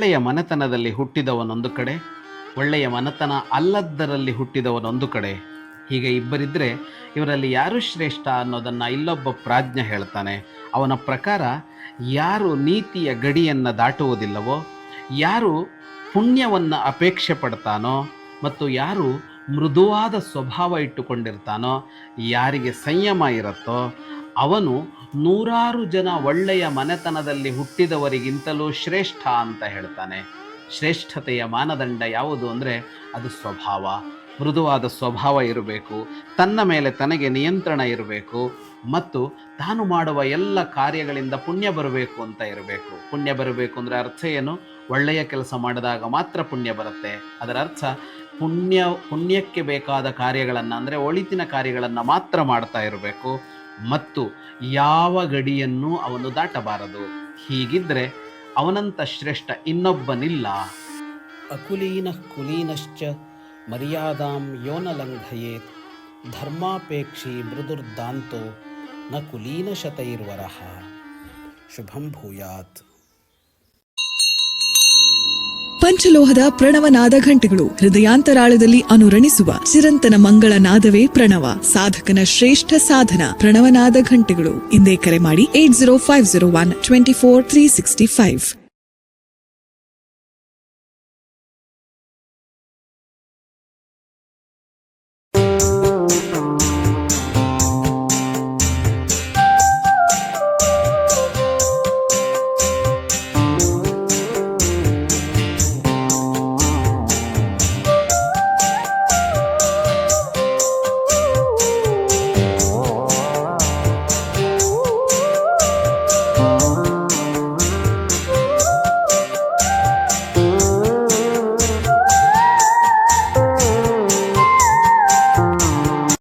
ಒಳ್ಳೆಯ ಮನೆತನದಲ್ಲಿ ಹುಟ್ಟಿದವನೊಂದು ಕಡೆ, ಒಳ್ಳೆಯ ಮನೆತನ ಅಲ್ಲದ್ದರಲ್ಲಿ ಹುಟ್ಟಿದವನೊಂದು ಕಡೆ. ಹೀಗೆ ಇಬ್ಬರಿದ್ದರೆ ಇವರಲ್ಲಿ ಯಾರು ಶ್ರೇಷ್ಠ ಅನ್ನೋದನ್ನು ಇಲ್ಲೊಬ್ಬ ಪ್ರಾಜ್ಞ ಹೇಳ್ತಾನೆ. ಅವನ ಪ್ರಕಾರ ಯಾರು ನೀತಿಯ ಗಡಿಯನ್ನು ದಾಟುವುದಿಲ್ಲವೋ, ಯಾರು ಪುಣ್ಯವನ್ನು ಅಪೇಕ್ಷೆ ಪಡ್ತಾನೋ ಮತ್ತು ಯಾರು ಮೃದುವಾದ ಸ್ವಭಾವ ಇಟ್ಟುಕೊಂಡಿರ್ತಾನೋ, ಯಾರಿಗೆ ಸಂಯಮ ಇರುತ್ತೋ, ಅವನು 100 ಜನ ಒಳ್ಳೆಯ ಮನೆತನದಲ್ಲಿ ಹುಟ್ಟಿದವರಿಗಿಂತಲೂ ಶ್ರೇಷ್ಠ ಅಂತ ಹೇಳ್ತಾನೆ. ಶ್ರೇಷ್ಠತೆಯ ಮಾನದಂಡ ಯಾವುದು ಅಂದರೆ ಅದು ಸ್ವಭಾವ. ಮೃದುವಾದ ಸ್ವಭಾವ ಇರಬೇಕು, ತನ್ನ ಮೇಲೆ ತನಗೆ ನಿಯಂತ್ರಣ ಇರಬೇಕು ಮತ್ತು ತಾನು ಮಾಡುವ ಎಲ್ಲ ಕಾರ್ಯಗಳಿಂದ ಪುಣ್ಯ ಬರಬೇಕು ಅಂತ ಇರಬೇಕು. ಪುಣ್ಯ ಬರಬೇಕು ಅಂದರೆ ಅರ್ಥ ಏನು? ಒಳ್ಳೆಯ ಕೆಲಸ ಮಾಡಿದಾಗ ಮಾತ್ರ ಪುಣ್ಯ ಬರುತ್ತೆ. ಅದರ ಅರ್ಥ ಪುಣ್ಯಕ್ಕೆ ಬೇಕಾದ ಕಾರ್ಯಗಳನ್ನು ಅಂದರೆ ಒಳಿತಿನ ಕಾರ್ಯಗಳನ್ನು ಮಾತ್ರ ಮಾಡ್ತಾ ಇರಬೇಕು ಮತ್ತು ಯಾವ ಗಡಿಯನ್ನು ಅವನು ದಾಟಬಾರದು. ಹೀಗಿದ್ದರೆ ಅವನಂತ ಶ್ರೇಷ್ಠ ಇನ್ನೊಬ್ಬನಿಲ್ಲ. ಅಕುಲೀನ ಕುಲೀನಶ್ಚ ಮರ್ಯಾದಾಂ ಯೋನ ಲಂಘಯೇತ್ ಧರ್ಮಾಪೇಕ್ಷಿ ಮೃದುರ್ದಾಂತೋ ನ ಕುಲೀನಶತೈರ್ವರಃ. ಶುಭಂ ಭೂಯಾತ್. ಪಂಚಲೋಹದ ಪ್ರಣವನಾದ ಘಂಟೆಗಳು ಹೃದಯಾಂತರಾಳದಲ್ಲಿ ಅನುರಣಿಸುವ ಚಿರಂತನ ಮಂಗಳ ನಾದವೇ ಪ್ರಣವ. ಸಾಧಕನ ಶ್ರೇಷ್ಠ ಸಾಧನ ಪ್ರಣವನಾದ ಘಂಟೆಗಳು. ಇಂದೇ ಕರೆ ಮಾಡಿ 8050124365.